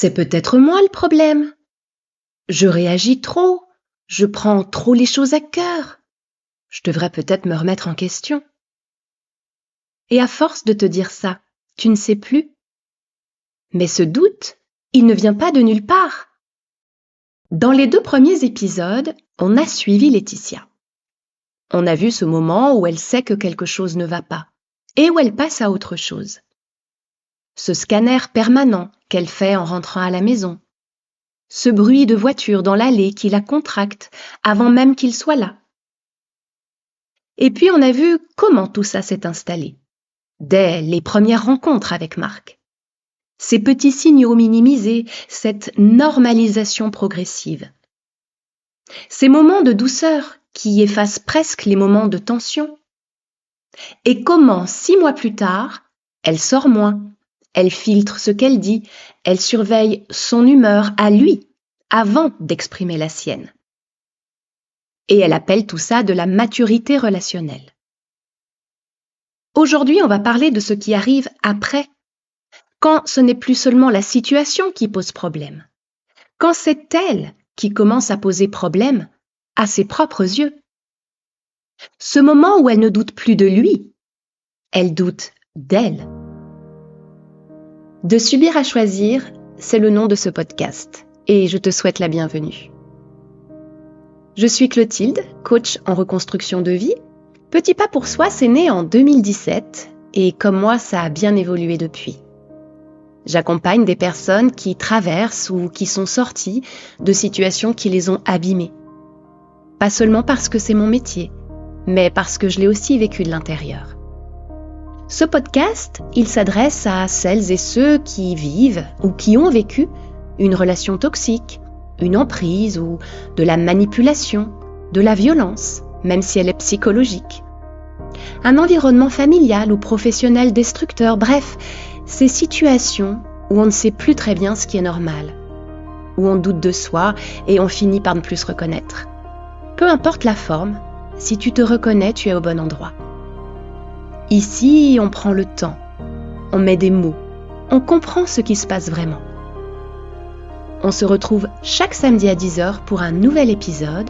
C'est peut-être moi le problème. Je réagis trop, je prends trop les choses à cœur. Je devrais peut-être me remettre en question. Et à force de te dire ça, tu ne sais plus. Mais ce doute, il ne vient pas de nulle part. Dans les 2 premiers épisodes, on a suivi Laetitia. On a vu ce moment où elle sait que quelque chose ne va pas et où elle passe à autre chose. Ce scanner permanent qu'elle fait en rentrant à la maison. Ce bruit de voiture dans l'allée qui la contracte avant même qu'il soit là. Et puis on a vu comment tout ça s'est installé, dès les premières rencontres avec Marc. Ces petits signaux minimisés, cette normalisation progressive. Ces moments de douceur qui effacent presque les moments de tension. Et comment, 6 mois plus tard, elle sort moins, elle filtre ce qu'elle dit, elle surveille son humeur à lui, avant d'exprimer la sienne. Et elle appelle tout ça de la maturité relationnelle. Aujourd'hui, on va parler de ce qui arrive après, quand ce n'est plus seulement la situation qui pose problème, quand c'est elle qui commence à poser problème à ses propres yeux. Ce moment où elle ne doute plus de lui, elle doute d'elle. De subir à choisir, c'est le nom de ce podcast, et je te souhaite la bienvenue. Je suis Clotilde, coach en reconstruction de vie. Petit pas pour soi, c'est né en 2017, et comme moi, ça a bien évolué depuis. J'accompagne des personnes qui traversent ou qui sont sorties de situations qui les ont abîmées. Pas seulement parce que c'est mon métier, mais parce que je l'ai aussi vécu de l'intérieur. Ce podcast, il s'adresse à celles et ceux qui vivent ou qui ont vécu une relation toxique, une emprise ou de la manipulation, de la violence, même si elle est psychologique. Un environnement familial ou professionnel destructeur, bref, ces situations où on ne sait plus très bien ce qui est normal, où on doute de soi et on finit par ne plus se reconnaître. Peu importe la forme, si tu te reconnais, tu es au bon endroit. Ici, on prend le temps, on met des mots, on comprend ce qui se passe vraiment. On se retrouve chaque samedi à 10h pour un nouvel épisode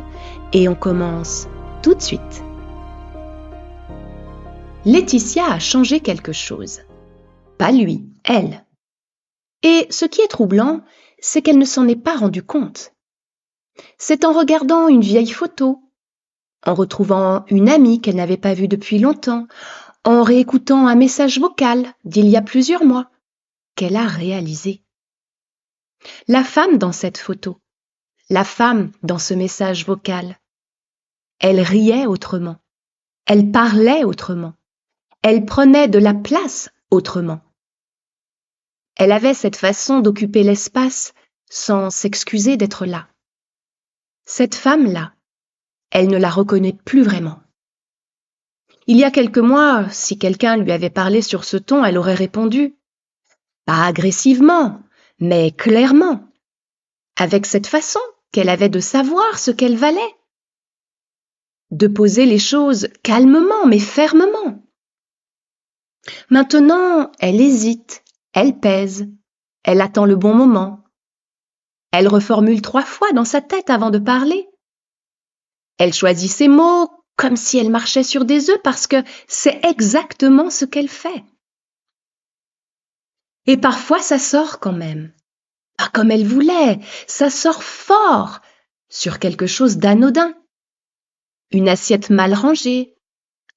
et on commence tout de suite. Laetitia a changé quelque chose. Pas lui, elle. Et ce qui est troublant, c'est qu'elle ne s'en est pas rendue compte. C'est en regardant une vieille photo, en retrouvant une amie qu'elle n'avait pas vue depuis longtemps, en réécoutant un message vocal d'il y a plusieurs mois, qu'elle a réalisé. La femme dans cette photo, la femme dans ce message vocal, elle riait autrement, elle parlait autrement, elle prenait de la place autrement. Elle avait cette façon d'occuper l'espace sans s'excuser d'être là. Cette femme-là, elle ne la reconnaît plus vraiment. Il y a quelques mois, si quelqu'un lui avait parlé sur ce ton, elle aurait répondu. Pas agressivement, mais clairement, avec cette façon qu'elle avait de savoir ce qu'elle valait. De poser les choses calmement, mais fermement. Maintenant, elle hésite, elle pèse, elle attend le bon moment. Elle reformule 3 fois dans sa tête avant de parler. Elle choisit ses mots comme si elle marchait sur des œufs parce que c'est exactement ce qu'elle fait. Et parfois, ça sort quand même. Pas comme elle voulait, ça sort fort sur quelque chose d'anodin. Une assiette mal rangée,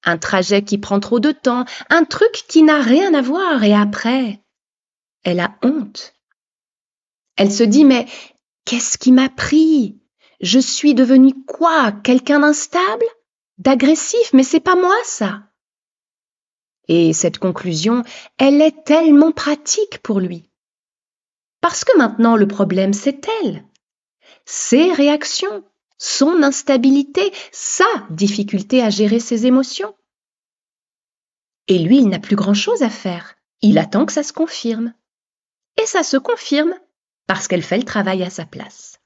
un trajet qui prend trop de temps, un truc qui n'a rien à voir et après, elle a honte. Elle se dit, mais qu'est-ce qui m'a pris ? Je suis devenue quoi ? Quelqu'un d'instable ? D'agressif ? Mais c'est pas moi ça. Et cette conclusion, elle est tellement pratique pour lui. Parce que maintenant le problème c'est elle. Ses réactions, son instabilité, sa difficulté à gérer ses émotions. Et lui, il n'a plus grand-chose à faire. Il attend que ça se confirme. Et ça se confirme parce qu'elle fait le travail à sa place.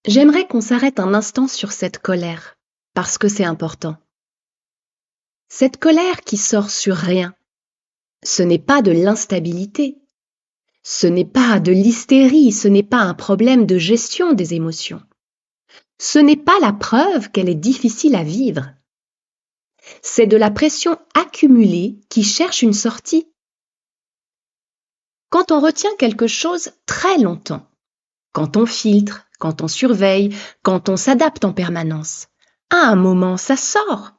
J'aimerais qu'on s'arrête un instant sur cette colère, parce que c'est important. Cette colère qui sort sur rien, ce n'est pas de l'instabilité. Ce n'est pas de l'hystérie, ce n'est pas un problème de gestion des émotions. Ce n'est pas la preuve qu'elle est difficile à vivre. C'est de la pression accumulée qui cherche une sortie. Quand on retient quelque chose très longtemps, quand on filtre, quand on surveille, quand on s'adapte en permanence, à un moment, ça sort.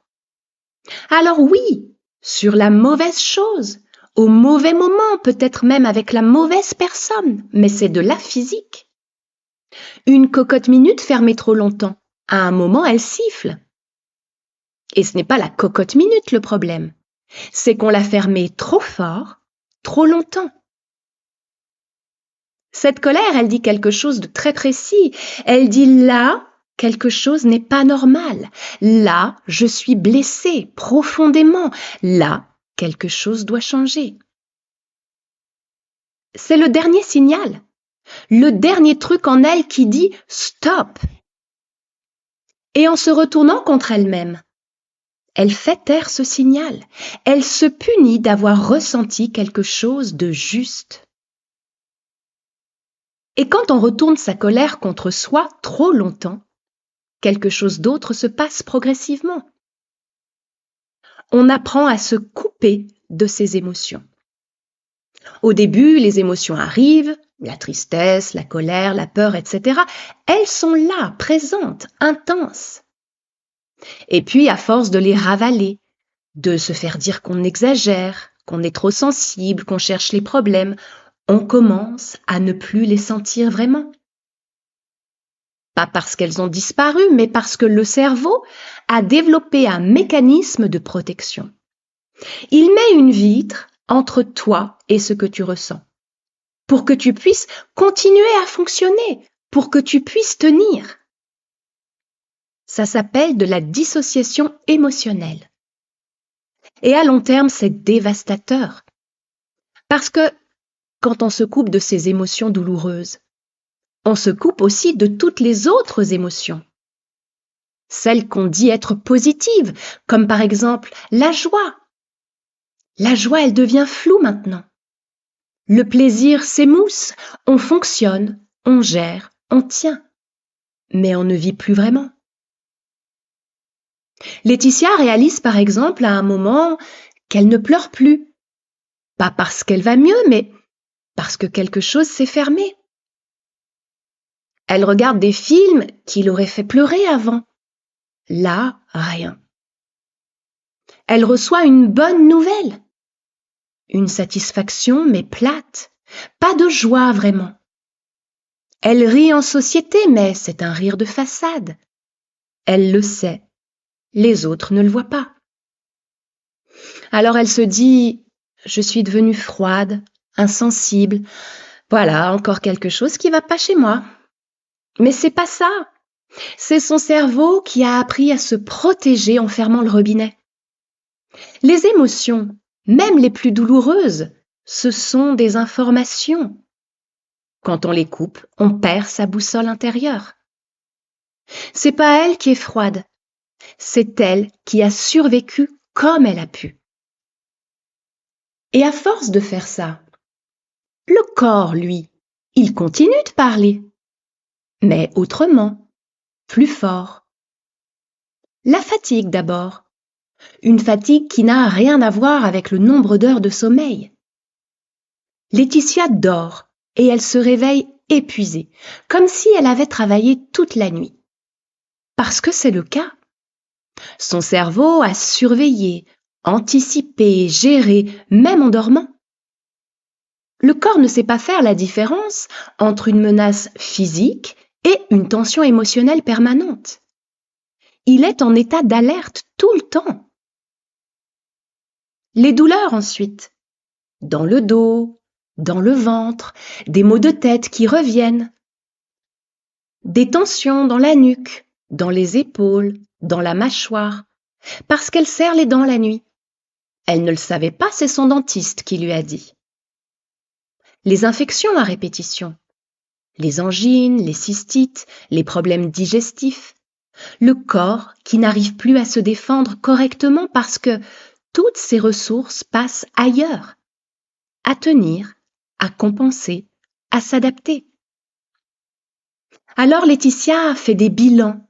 Alors oui, sur la mauvaise chose, au mauvais moment, peut-être même avec la mauvaise personne, mais c'est de la physique. Une cocotte minute fermée trop longtemps, à un moment, elle siffle. Et ce n'est pas la cocotte minute le problème, c'est qu'on l'a fermée trop fort, trop longtemps. Cette colère, elle dit quelque chose de très précis. Elle dit là, quelque chose n'est pas normal. Là, je suis blessée profondément. Là, quelque chose doit changer. C'est le dernier signal, le dernier truc en elle qui dit stop. Et en se retournant contre elle-même, elle fait taire ce signal. Elle se punit d'avoir ressenti quelque chose de juste. Et quand on retourne sa colère contre soi trop longtemps, quelque chose d'autre se passe progressivement. On apprend à se couper de ses émotions. Au début, les émotions arrivent, la tristesse, la colère, la peur, etc. Elles sont là, présentes, intenses. Et puis, à force de les ravaler, de se faire dire qu'on exagère, qu'on est trop sensible, qu'on cherche les problèmes, on commence à ne plus les sentir vraiment. Pas parce qu'elles ont disparu, mais parce que le cerveau a développé un mécanisme de protection. Il met une vitre entre toi et ce que tu ressens, pour que tu puisses continuer à fonctionner, pour que tu puisses tenir. Ça s'appelle de la dissociation émotionnelle. Et à long terme, c'est dévastateur. Parce que quand on se coupe de ces émotions douloureuses, on se coupe aussi de toutes les autres émotions. Celles qu'on dit être positives, comme par exemple la joie. La joie, elle devient floue maintenant. Le plaisir s'émousse, on fonctionne, on gère, on tient. Mais on ne vit plus vraiment. Laetitia réalise par exemple à un moment qu'elle ne pleure plus. Pas parce qu'elle va mieux, mais parce que quelque chose s'est fermé. Elle regarde des films qui l'auraient fait pleurer avant. Là, rien. Elle reçoit une bonne nouvelle. Une satisfaction, mais plate. Pas de joie vraiment. Elle rit en société, mais c'est un rire de façade. Elle le sait. Les autres ne le voient pas. Alors elle se dit « Je suis devenue froide, insensible. Voilà, encore quelque chose qui va pas chez moi. » Mais c'est pas ça. C'est son cerveau qui a appris à se protéger en fermant le robinet. Les émotions, même les plus douloureuses, ce sont des informations. Quand on les coupe, on perd sa boussole intérieure. C'est pas elle qui est froide, c'est elle qui a survécu comme elle a pu. Et à force de faire ça, le corps, lui, il continue de parler, mais autrement, plus fort. La fatigue d'abord, une fatigue qui n'a rien à voir avec le nombre d'heures de sommeil. Laetitia dort et elle se réveille épuisée, comme si elle avait travaillé toute la nuit. Parce que c'est le cas. Son cerveau a surveillé, anticipé, géré, même en dormant. Le corps ne sait pas faire la différence entre une menace physique et une tension émotionnelle permanente. Il est en état d'alerte tout le temps. Les douleurs ensuite, dans le dos, dans le ventre, des maux de tête qui reviennent, des tensions dans la nuque, dans les épaules, dans la mâchoire, parce qu'elle serre les dents la nuit. Elle ne le savait pas, c'est son dentiste qui lui a dit. Les infections à répétition, les angines, les cystites, les problèmes digestifs, le corps qui n'arrive plus à se défendre correctement parce que toutes ses ressources passent ailleurs, à tenir, à compenser, à s'adapter. Alors Laetitia fait des bilans,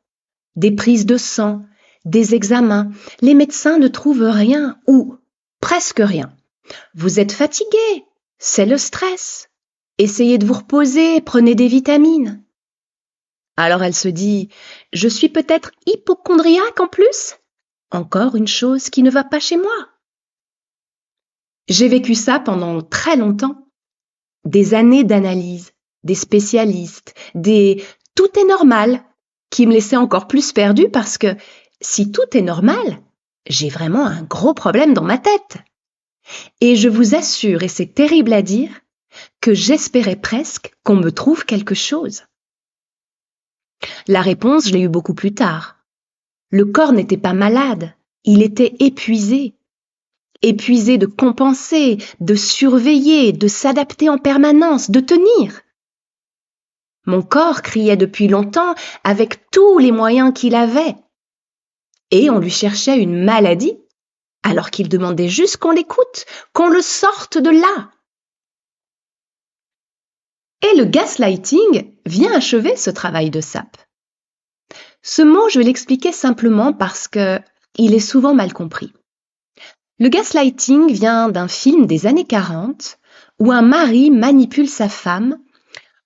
des prises de sang, des examens. Les médecins ne trouvent rien ou presque rien. Vous êtes fatigué, c'est le stress. Essayez de vous reposer, prenez des vitamines. Alors elle se dit, je suis peut-être hypocondriaque en plus? Encore une chose qui ne va pas chez moi. J'ai vécu ça pendant très longtemps. Des années d'analyse, des spécialistes, des tout est normal, qui me laissaient encore plus perdue parce que si tout est normal, j'ai vraiment un gros problème dans ma tête. Et je vous assure, et c'est terrible à dire, que j'espérais presque qu'on me trouve quelque chose. La réponse, je l'ai eue beaucoup plus tard. Le corps n'était pas malade, il était épuisé. Épuisé de compenser, de surveiller, de s'adapter en permanence, de tenir. Mon corps criait depuis longtemps avec tous les moyens qu'il avait. Et on lui cherchait une maladie, alors qu'il demandait juste qu'on l'écoute, qu'on le sorte de là. Et le gaslighting vient achever ce travail de sape. Ce mot, je vais l'expliquer simplement parce qu'il est souvent mal compris. Le gaslighting vient d'un film des années 40 où un mari manipule sa femme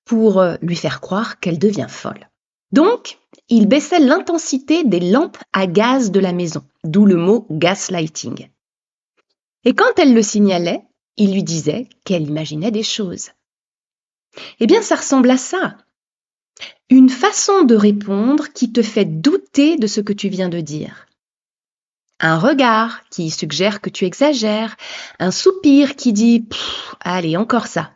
pour lui faire croire qu'elle devient folle. Donc, il baissait l'intensité des lampes à gaz de la maison, d'où le mot gaslighting. Et quand elle le signalait, il lui disait qu'elle imaginait des choses. Eh bien, ça ressemble à ça. Une façon de répondre qui te fait douter de ce que tu viens de dire. Un regard qui suggère que tu exagères, un soupir qui dit « allez, encore ça ».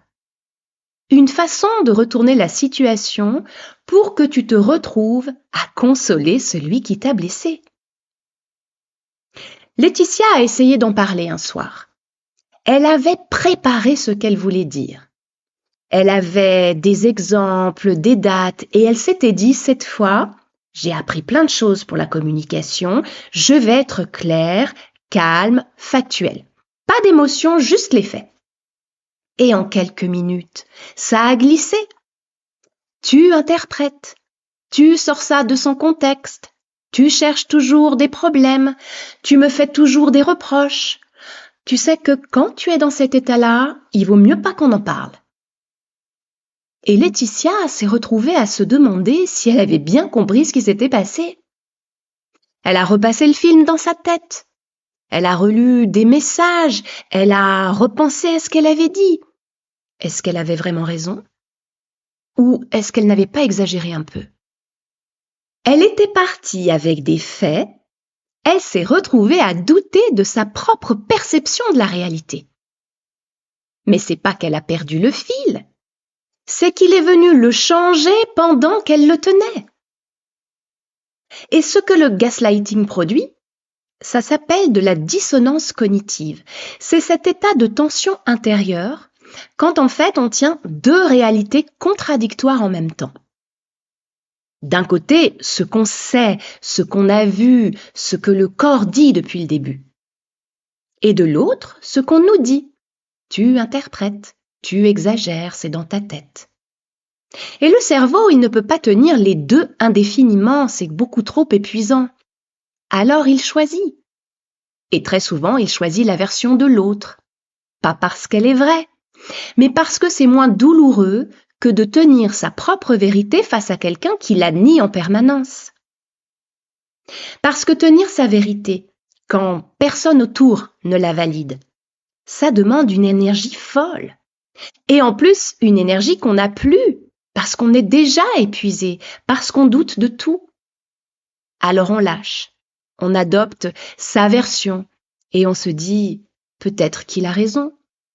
Une façon de retourner la situation pour que tu te retrouves à consoler celui qui t'a blessé. Laetitia a essayé d'en parler un soir. Elle avait préparé ce qu'elle voulait dire. Elle avait des exemples, des dates, et elle s'était dit, cette fois, j'ai appris plein de choses pour la communication, je vais être claire, calme, factuelle. Pas d'émotion, juste les faits. Et en quelques minutes, ça a glissé. Tu interprètes, tu sors ça de son contexte, tu cherches toujours des problèmes, tu me fais toujours des reproches. Tu sais que quand tu es dans cet état-là, il vaut mieux pas qu'on en parle. Et Laetitia s'est retrouvée à se demander si elle avait bien compris ce qui s'était passé. Elle a repassé le film dans sa tête. Elle a relu des messages, elle a repensé à ce qu'elle avait dit. Est-ce qu'elle avait vraiment raison? Ou est-ce qu'elle n'avait pas exagéré un peu? Elle était partie avec des faits, elle s'est retrouvée à douter de sa propre perception de la réalité. Mais c'est pas qu'elle a perdu le fil, c'est qu'il est venu le changer pendant qu'elle le tenait. Et ce que le gaslighting produit, ça s'appelle de la dissonance cognitive. C'est cet état de tension intérieure quand en fait on tient deux réalités contradictoires en même temps. D'un côté, ce qu'on sait, ce qu'on a vu, ce que le corps dit depuis le début. Et de l'autre, ce qu'on nous dit. Tu interprètes, tu exagères, c'est dans ta tête. Et le cerveau, il ne peut pas tenir les deux indéfiniment, c'est beaucoup trop épuisant. Alors il choisit. Et très souvent, il choisit la version de l'autre. Pas parce qu'elle est vraie, mais parce que c'est moins douloureux que de tenir sa propre vérité face à quelqu'un qui la nie en permanence. Parce que tenir sa vérité, quand personne autour ne la valide, ça demande une énergie folle. Et en plus, une énergie qu'on n'a plus, parce qu'on est déjà épuisé, parce qu'on doute de tout. Alors on lâche, on adopte sa version, et on se dit, peut-être qu'il a raison,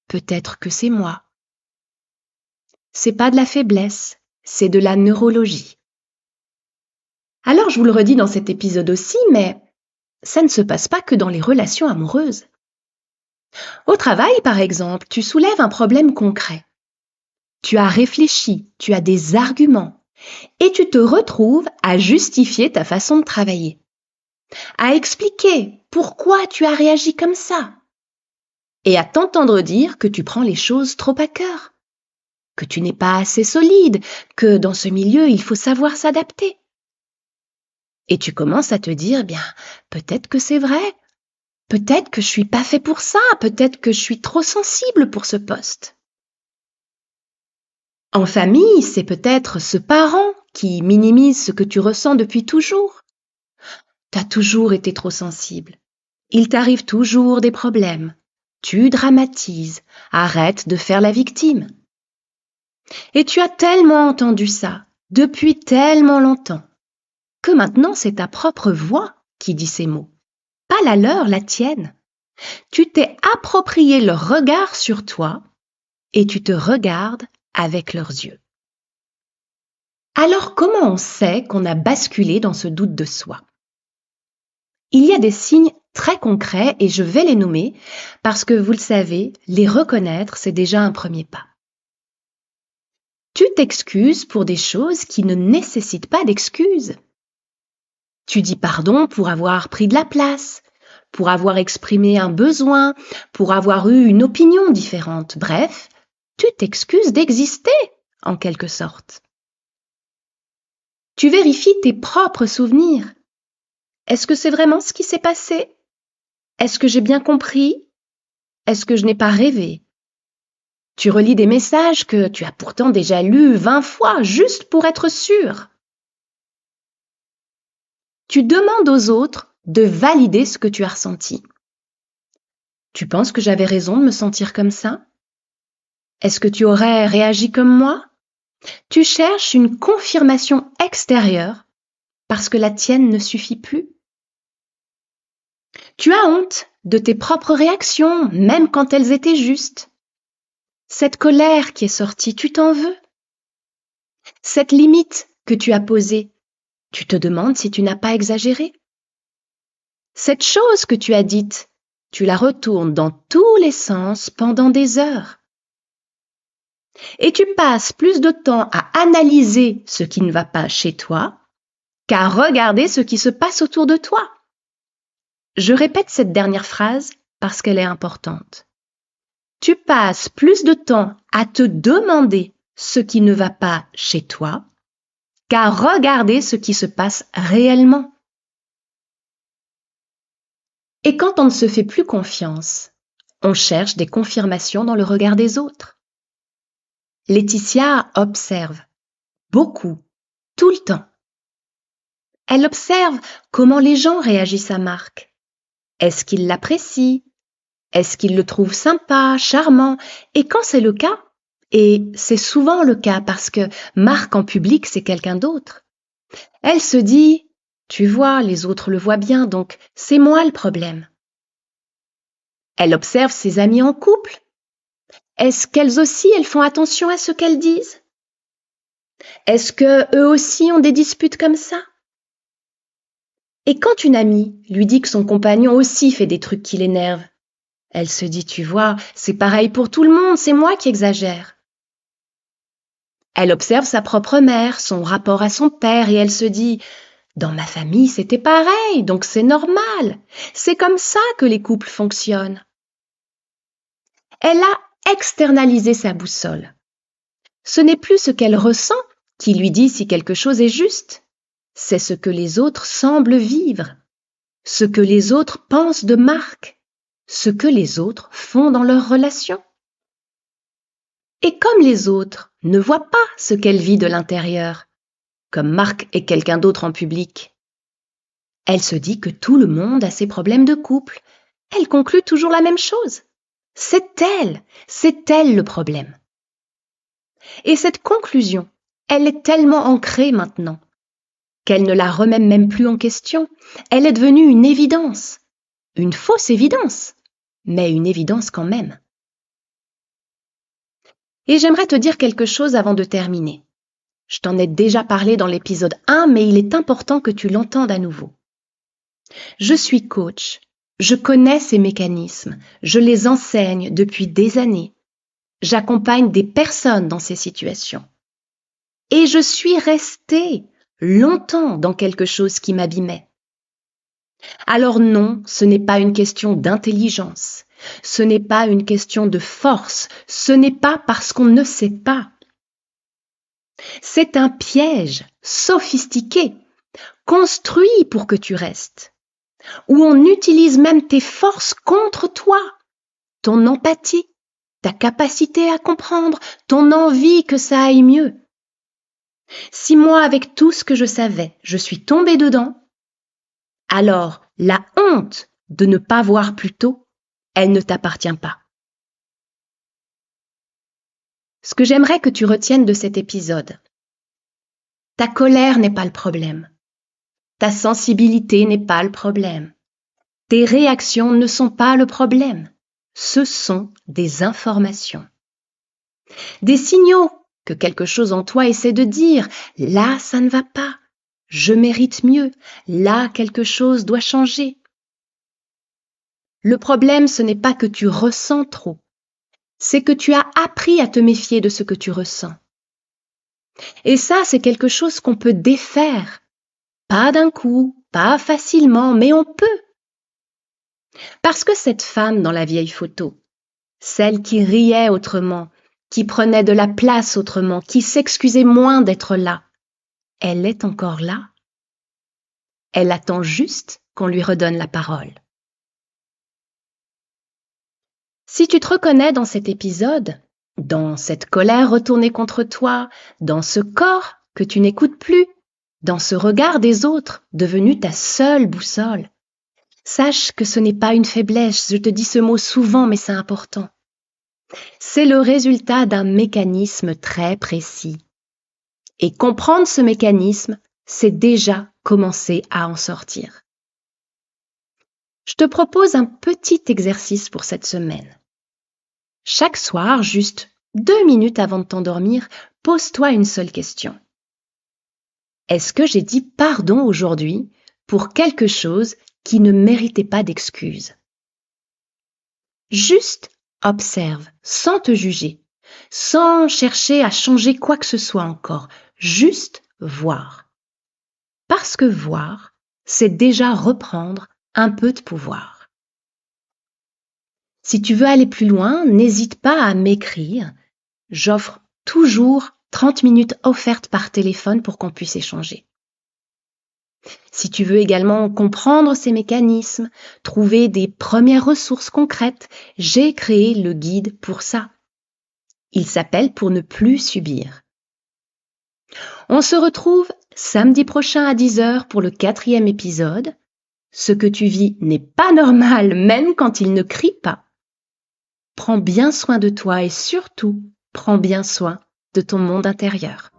peut-être que c'est moi. C'est pas de la faiblesse, c'est de la neurologie. Alors je vous le redis dans cet épisode aussi, mais ça ne se passe pas que dans les relations amoureuses. Au travail, par exemple, tu soulèves un problème concret. Tu as réfléchi, tu as des arguments, et tu te retrouves à justifier ta façon de travailler, à expliquer pourquoi tu as réagi comme ça, et à t'entendre dire que tu prends les choses trop à cœur, que tu n'es pas assez solide, que dans ce milieu, il faut savoir s'adapter. Et tu commences à te dire, bien, peut-être que c'est vrai, peut-être que je suis pas fait pour ça, peut-être que je suis trop sensible pour ce poste. En famille, c'est peut-être ce parent qui minimise ce que tu ressens depuis toujours. T'as toujours été trop sensible. Il t'arrive toujours des problèmes. Tu dramatises. Arrête de faire la victime. Et tu as tellement entendu ça, depuis tellement longtemps, que maintenant c'est ta propre voix qui dit ces mots, pas la leur, la tienne. Tu t'es approprié leur regard sur toi et tu te regardes avec leurs yeux. Alors comment on sait qu'on a basculé dans ce doute de soi ? Il y a des signes très concrets et je vais les nommer parce que vous le savez, les reconnaître, c'est déjà un premier pas. Tu t'excuses pour des choses qui ne nécessitent pas d'excuses. Tu dis pardon pour avoir pris de la place, pour avoir exprimé un besoin, pour avoir eu une opinion différente. Bref, tu t'excuses d'exister, en quelque sorte. Tu vérifies tes propres souvenirs. Est-ce que c'est vraiment ce qui s'est passé ? Est-ce que j'ai bien compris ? Est-ce que je n'ai pas rêvé ? Tu relis des messages que tu as pourtant déjà lus 20 fois, juste pour être sûr. Tu demandes aux autres de valider ce que tu as ressenti. Tu penses que j'avais raison de me sentir comme ça ? Est-ce que tu aurais réagi comme moi ? Tu cherches une confirmation extérieure parce que la tienne ne suffit plus. Tu as honte de tes propres réactions, même quand elles étaient justes. Cette colère qui est sortie, tu t'en veux. Cette limite que tu as posée, tu te demandes si tu n'as pas exagéré. Cette chose que tu as dite, tu la retournes dans tous les sens pendant des heures. Et tu passes plus de temps à analyser ce qui ne va pas chez toi qu'à regarder ce qui se passe autour de toi. Je répète cette dernière phrase parce qu'elle est importante. Tu passes plus de temps à te demander ce qui ne va pas chez toi qu'à regarder ce qui se passe réellement. Et quand on ne se fait plus confiance, on cherche des confirmations dans le regard des autres. Laetitia observe beaucoup, tout le temps. Elle observe comment les gens réagissent à Marc. Est-ce qu'ils l'apprécient ? Est-ce qu'ils le trouvent sympa, charmant ? Et quand c'est le cas, et c'est souvent le cas parce que Marc en public, c'est quelqu'un d'autre, elle se dit « Tu vois, les autres le voient bien, donc c'est moi le problème ». Elle observe ses amies en couple. Est-ce qu'elles aussi, elles font attention à ce qu'elles disent ? Est-ce qu'eux aussi ont des disputes comme ça ? Et quand une amie lui dit que son compagnon aussi fait des trucs qui l'énervent, elle se dit, tu vois, c'est pareil pour tout le monde, c'est moi qui exagère. Elle observe sa propre mère, son rapport à son père, et elle se dit, dans ma famille, c'était pareil, donc c'est normal. C'est comme ça que les couples fonctionnent. Elle a externalisé sa boussole. Ce n'est plus ce qu'elle ressent qui lui dit si quelque chose est juste. C'est ce que les autres semblent vivre, ce que les autres pensent de Marc, ce que les autres font dans leurs relations. Et comme les autres ne voient pas ce qu'elle vit de l'intérieur, comme Marc est quelqu'un d'autre en public, elle se dit que tout le monde a ses problèmes de couple. Elle conclut toujours la même chose. C'est elle le problème. Et cette conclusion, elle est tellement ancrée maintenant qu'elle ne la remet même plus en question. Elle est devenue une évidence, une fausse évidence, mais une évidence quand même. Et j'aimerais te dire quelque chose avant de terminer. Je t'en ai déjà parlé dans l'épisode 1, mais il est important que tu l'entendes à nouveau. Je suis coach, je connais ces mécanismes, je les enseigne depuis des années. J'accompagne des personnes dans ces situations. Et je suis restée longtemps dans quelque chose qui m'abîmait. Alors non, ce n'est pas une question d'intelligence, ce n'est pas une question de force, ce n'est pas parce qu'on ne sait pas C'est un piège sophistiqué, construit pour que tu restes, où on utilise même tes forces contre toi, ton empathie, ta capacité à comprendre, ton envie que ça aille mieux. Si moi, avec tout ce que je savais, je suis tombée dedans, alors la honte de ne pas voir plus tôt, elle ne t'appartient pas. Ce que j'aimerais que tu retiennes de cet épisode, ta colère n'est pas le problème. Ta sensibilité n'est pas le problème. Tes réactions ne sont pas le problème. Ce sont des informations. Des signaux que quelque chose en toi essaie de dire « là, ça ne va pas, je mérite mieux, là, quelque chose doit changer ». Le problème, ce n'est pas que tu ressens trop, c'est que tu as appris à te méfier de ce que tu ressens. Et ça, c'est quelque chose qu'on peut défaire. Pas d'un coup, pas facilement, mais on peut. Parce que cette femme dans la vieille photo, celle qui riait autrement, qui prenait de la place autrement, qui s'excusait moins d'être là, elle est encore là. Elle attend juste qu'on lui redonne la parole. Si tu te reconnais dans cet épisode, dans cette colère retournée contre toi, dans ce corps que tu n'écoutes plus, dans ce regard des autres devenu ta seule boussole, sache que ce n'est pas une faiblesse, je te dis ce mot souvent, mais c'est important. C'est le résultat d'un mécanisme très précis. Et comprendre ce mécanisme, c'est déjà commencer à en sortir. Je te propose un petit exercice pour cette semaine. Chaque soir, juste 2 minutes avant de t'endormir, pose-toi une seule question. Est-ce que j'ai dit pardon aujourd'hui pour quelque chose qui ne méritait pas d'excuses? Juste observe, sans te juger, sans chercher à changer quoi que ce soit encore, juste voir. Parce que voir, c'est déjà reprendre un peu de pouvoir. Si tu veux aller plus loin, n'hésite pas à m'écrire. J'offre toujours 30 minutes offertes par téléphone pour qu'on puisse échanger. Si tu veux également comprendre ces mécanismes, trouver des premières ressources concrètes, j'ai créé le guide pour ça. Il s'appelle « Pour ne plus subir ». On se retrouve samedi prochain à 10h pour le 4e épisode. Ce que tu vis n'est pas normal, même quand il ne crie pas. Prends bien soin de toi et surtout, prends bien soin de ton monde intérieur.